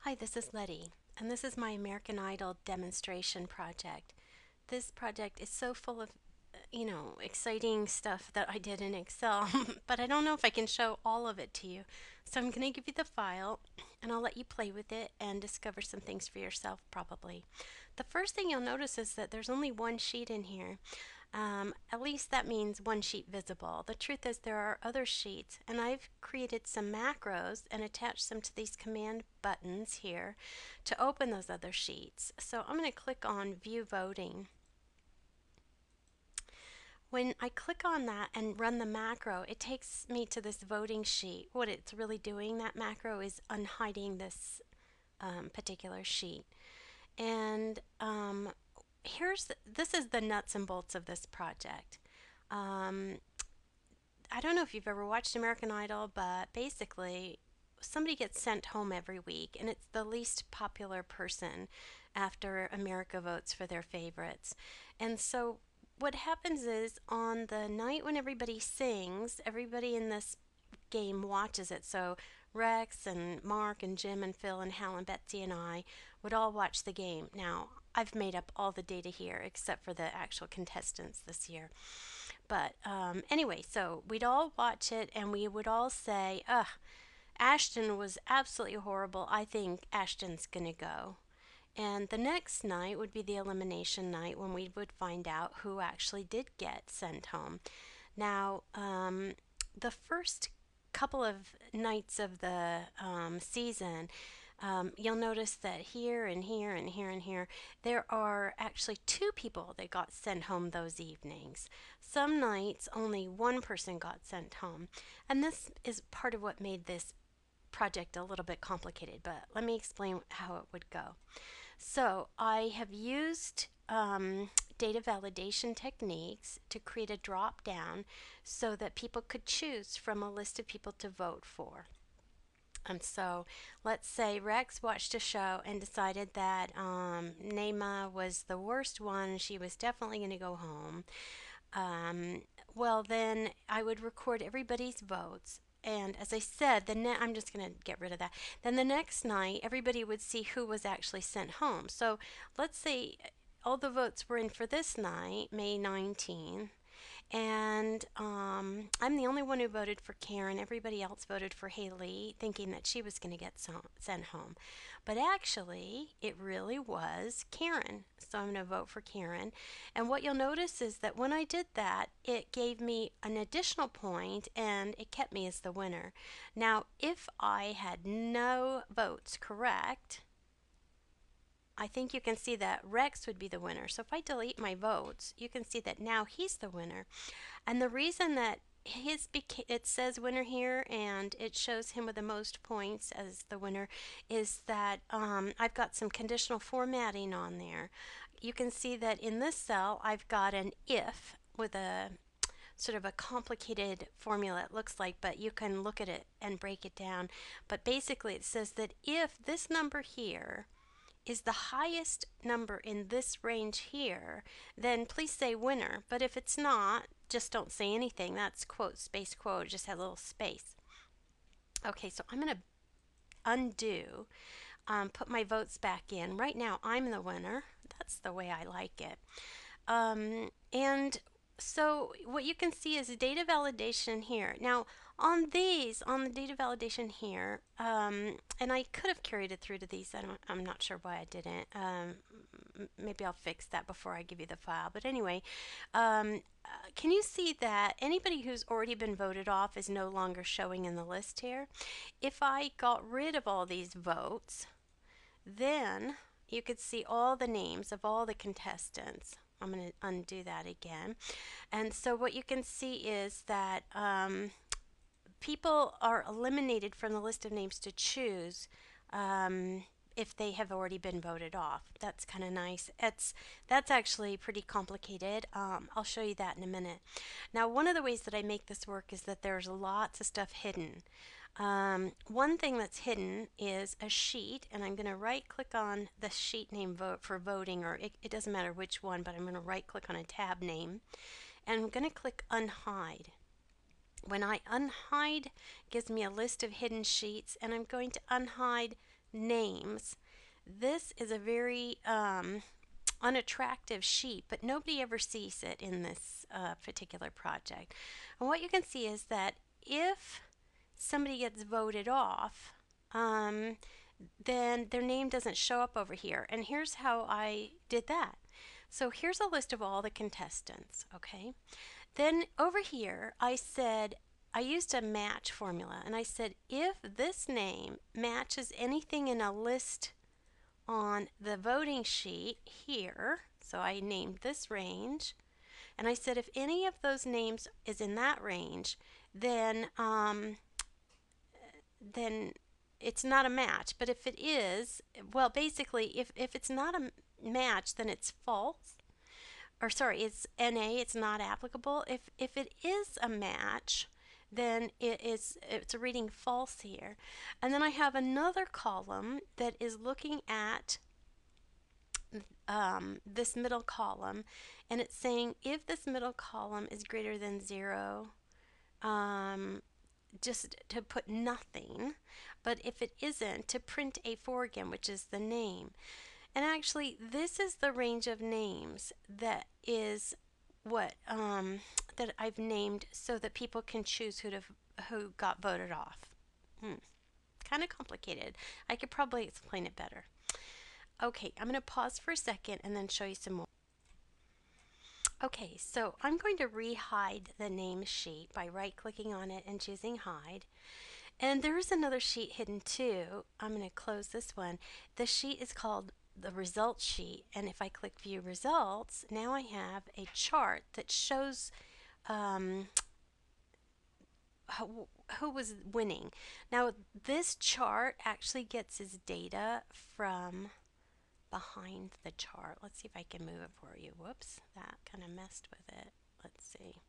Hi, this is Letty, and this is my American Idol demonstration project. This project is so full of, exciting stuff that I did in Excel, but I don't know if I can show all of it to you. So I'm going to give you the file, and I'll let you play with it and discover some things for yourself, probably. The first thing you'll notice is that there's only one sheet in here. At least that means one sheet visible. The truth is there are other sheets, and I've created some macros and attached them to these command buttons here to open those other sheets. So I'm going to click on View Voting. When I click on that and run the macro, it takes me to this voting sheet. What it's really doing, that macro, is unhiding this particular sheet. And this is the nuts and bolts of this project. Um, I don't know if you've ever watched American Idol, but basically, somebody gets sent home every week, and it's the least popular person after America votes for their favorites. And so, what happens is on the night when everybody sings, everybody in this game watches it. So, Rex and Mark and Jim and Phil and Hal and Betsy and I would all watch the game. Now, I've made up all the data here except for the actual contestants this year. But anyway, so we'd all watch it and we would all say, ugh, Ashton was absolutely horrible. I think Ashton's going to go. And the next night would be the elimination night when we would find out who actually did get sent home. Now, the first couple of nights of the season, you'll notice that here and here and here and here, there are actually two people that got sent home those evenings. Some nights, only one person got sent home. And this is part of what made this project a little bit complicated, but let me explain how it would go. So I have used data validation techniques to create a drop down so that people could choose from a list of people to vote for. And so let's say Rex watched a show and decided that Nema was the worst one. She was definitely going to go home. Um, well, then I would record everybody's votes. And as I said, I'm just going to get rid of that. Then the next night, everybody would see who was actually sent home. So let's say all the votes were in for this night, May 19th, and I'm the only one who voted for Karen. Everybody else voted for Haley, thinking that she was going to get sent home. But actually, it really was Karen. So I'm going to vote for Karen. And what you'll notice is that when I did that, it gave me an additional point and it kept me as the winner. Now, if I had no votes correct, I think you can see that Rex would be the winner. So if I delete my votes, you can see that now he's the winner. And the reason that it says winner here and it shows him with the most points as the winner is that I've got some conditional formatting on there. You can see that in this cell I've got an if with a sort of a complicated formula it looks like, but you can look at it and break it down. But basically it says that if this number here is the highest number in this range here, then please say winner. But if it's not, just don't say anything. That's quote, space, quote, just have a little space. Okay, so I'm going to undo, put my votes back in. Right now, I'm the winner. That's the way I like it. And so what you can see is data validation here. Now, on the data validation here, and I could have carried it through to these. I'm not sure why I didn't. Maybe I'll fix that before I give you the file. But anyway, can you see that anybody who's already been voted off is no longer showing in the list here? If I got rid of all these votes, then you could see all the names of all the contestants. I'm going to undo that again. And so what you can see is that people are eliminated from the list of names to choose if they have already been voted off. That's kind of nice. That's actually pretty complicated. I'll show you that in a minute. Now, one of the ways that I make this work is that there's lots of stuff hidden. One thing that's hidden is a sheet, and I'm going to right click on the sheet name for voting, or it doesn't matter which one, but I'm going to right click on a tab name, and I'm going to click unhide. When I unhide, it gives me a list of hidden sheets, and I'm going to unhide names, this is a very unattractive sheet, but nobody ever sees it in this particular project. And what you can see is that if somebody gets voted off, um, then their name doesn't show up over here. And here's how I did that. So here's a list of all the contestants, okay? Then over here, I used a match formula, and I said if this name matches anything in a list on the voting sheet here, so I named this range, and I said if any of those names is in that range, then it's not a match. But if it is, well, basically, if it's not a match, then it's false. Or sorry, it's NA, it's not applicable. If it is a match, then it's reading false here. And then I have another column that is looking at this middle column, and it's saying if this middle column is greater than 0, just to put nothing, but if it isn't, to print A4 again, which is the name. And actually, this is the range of names that is what that I've named so that people can choose who got voted off. Kind of complicated. I could probably explain it better. Okay, I'm going to pause for a second and then show you some more. Okay, so I'm going to re-hide the name sheet by right-clicking on it and choosing hide. And there's another sheet hidden too. I'm going to close this one. The sheet is called the results sheet, and if I click view results, now I have a chart that shows who was winning. Now this chart actually gets its data from behind the chart. Let's see if I can move it for you. Whoops, that kind of messed with it. Let's see.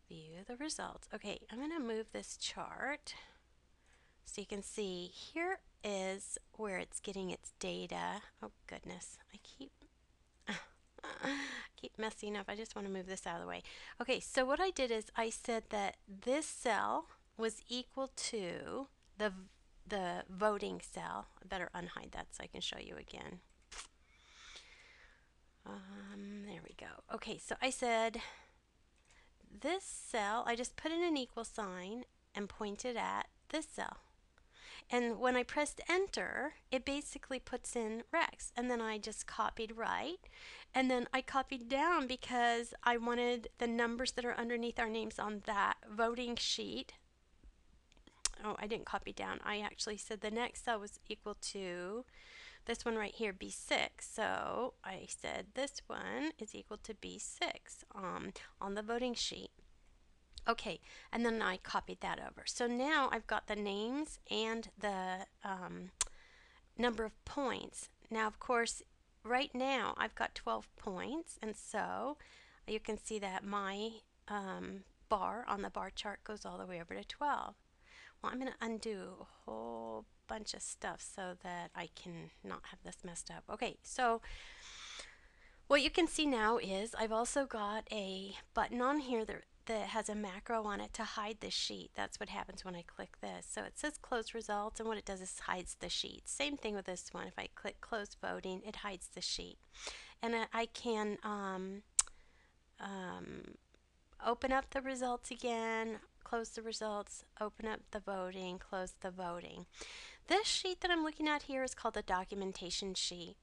View the results. Okay, I'm going to move this chart so you can see here is where it's getting its data. Oh goodness, I keep messing up. I just want to move this out of the way. Okay, so what I did is I said that this cell was equal to the voting cell. I better unhide that so I can show you again. There we go. Okay, so I said this cell, I just put in an equal sign and pointed at this cell. And when I pressed enter, it basically puts in Rex. And then I just copied right. And then I copied down because I wanted the numbers that are underneath our names on that voting sheet. Oh, I didn't copy down. I actually said the next cell was equal to this one right here, B6. So I said this one is equal to B6 on the voting sheet. Okay, and then I copied that over. So now I've got the names and the number of points. Now, of course, right now I've got 12 points, and so you can see that my bar on the bar chart goes all the way over to 12. Well, I'm going to undo a whole bunch of stuff so that I can not have this messed up. Okay, so what you can see now is I've also got a button on here that has a macro on it to hide the sheet. That's what happens when I click this. So it says close results, and what it does is hides the sheet. Same thing with this one. If I click close voting, it hides the sheet. And I can open up the results again, close the results, open up the voting, close the voting. This sheet that I'm looking at here is called the documentation sheet.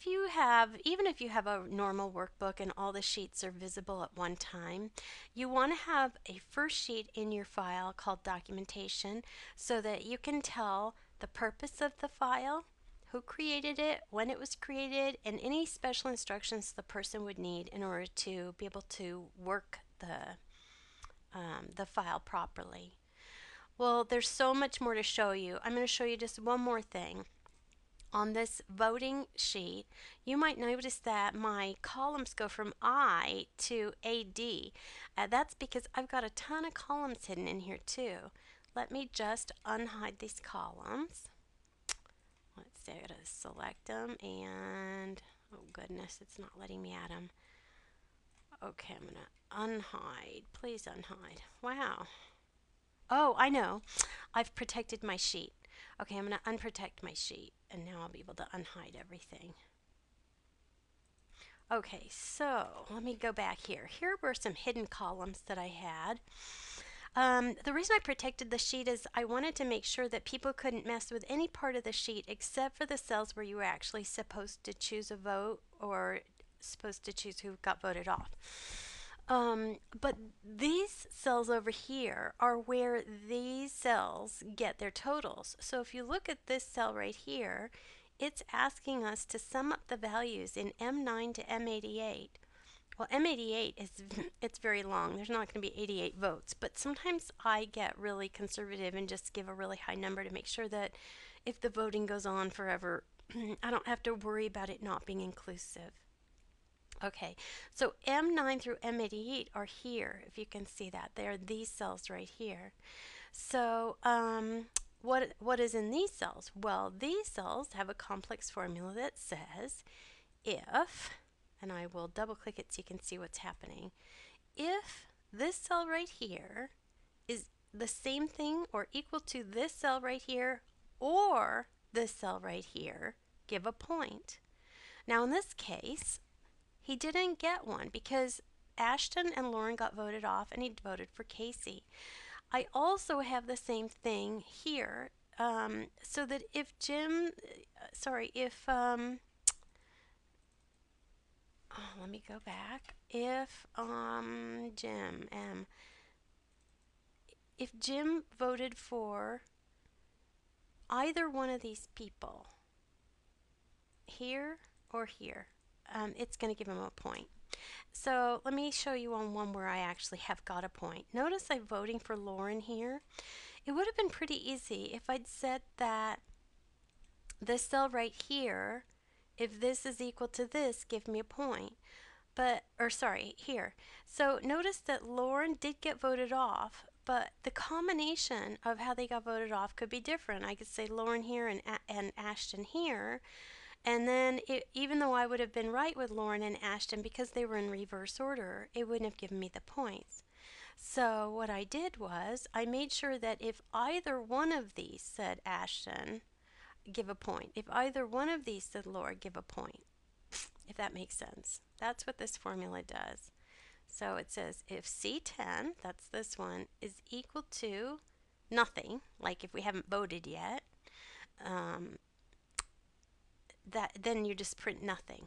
Even if you have a normal workbook and all the sheets are visible at one time, you want to have a first sheet in your file called documentation so that you can tell the purpose of the file, who created it, when it was created, and any special instructions the person would need in order to be able to work the file properly. Well, there's so much more to show you. I'm going to show you just one more thing. On this voting sheet, you might notice that my columns go from I to AD. That's because I've got a ton of columns hidden in here too. Let me just unhide these columns. Let's see, I gotta select them, and oh goodness, it's not letting me add them. Okay, I'm gonna unhide. Please unhide. Wow. Oh, I know. I've protected my sheet. Okay, I'm going to unprotect my sheet, and now I'll be able to unhide everything. Okay, so let me go back here. Here were some hidden columns that I had. The reason I protected the sheet is I wanted to make sure that people couldn't mess with any part of the sheet except for the cells where you were actually supposed to choose a vote or supposed to choose who got voted off. But these cells over here are where these cells get their totals. So if you look at this cell right here, it's asking us to sum up the values in M9 to M88. Well, M88 is it's very long. There's not going to be 88 votes, but sometimes I get really conservative and just give a really high number to make sure that if the voting goes on forever, I don't have to worry about it not being inclusive. Okay, so M9 through M88 are here, if you can see that. They are these cells right here. So what is in these cells? Well, these cells have a complex formula that says if, and I will double click it so you can see what's happening, if this cell right here is the same thing or equal to this cell right here or this cell right here, give a point. Now in this case, he didn't get one because Ashton and Lauren got voted off and he voted for Casey. I also have the same thing here, so that if let me go back. If Jim voted for either one of these people, here or here, it's going to give him a point. So let me show you on one where I actually have got a point. Notice I'm voting for Lauren here. It would have been pretty easy if I'd said that this cell right here, if this is equal to this, give me a point. Here. So notice that Lauren did get voted off, but the combination of how they got voted off could be different. I could say Lauren here and Ashton here, and then even though I would have been right with Lauren and Ashton because they were in reverse order, it wouldn't have given me the points. So what I did was I made sure that if either one of these said Ashton, give a point. If either one of these said Laura, give a point. If that makes sense. That's what this formula does. So it says if C10, that's this one, is equal to nothing, like if we haven't voted yet, then you just print nothing.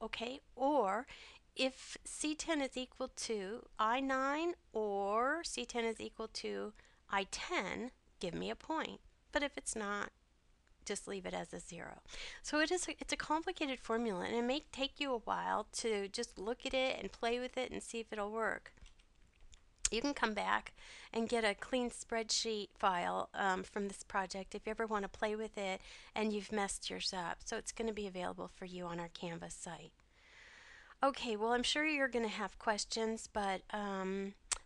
Okay? Or if C10 is equal to I9 or C10 is equal to I10, give me a point. But if it's not, just leave it as a 0. So it's a complicated formula, and it may take you a while to just look at it and play with it and see if it'll work. You can come back and get a clean spreadsheet file from this project if you ever want to play with it and you've messed yours up. So it's going to be available for you on our Canvas site. Okay, well, I'm sure you're going to have questions, but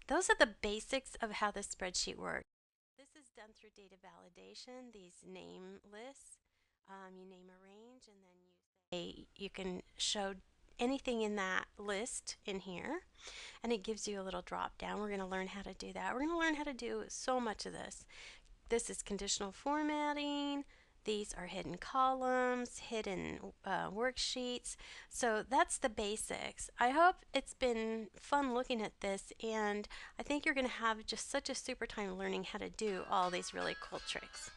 those are the basics of how the spreadsheet works. This is done through data validation, these name lists. You name a range and then you can show anything in that list in here, and it gives you a little drop down. We're going to learn how to do that. We're going to learn how to do so much of this. This is conditional formatting. These are hidden columns, hidden worksheets. So that's the basics. I hope it's been fun looking at this, and I think you're going to have just such a super time learning how to do all these really cool tricks.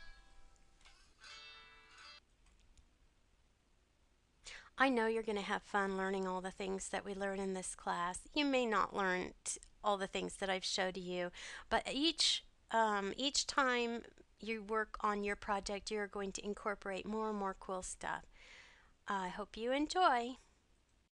I know you're going to have fun learning all the things that we learn in this class. You may not learn all the things that I've showed you, but each time you work on your project, you're going to incorporate more and more cool stuff. I hope you enjoy.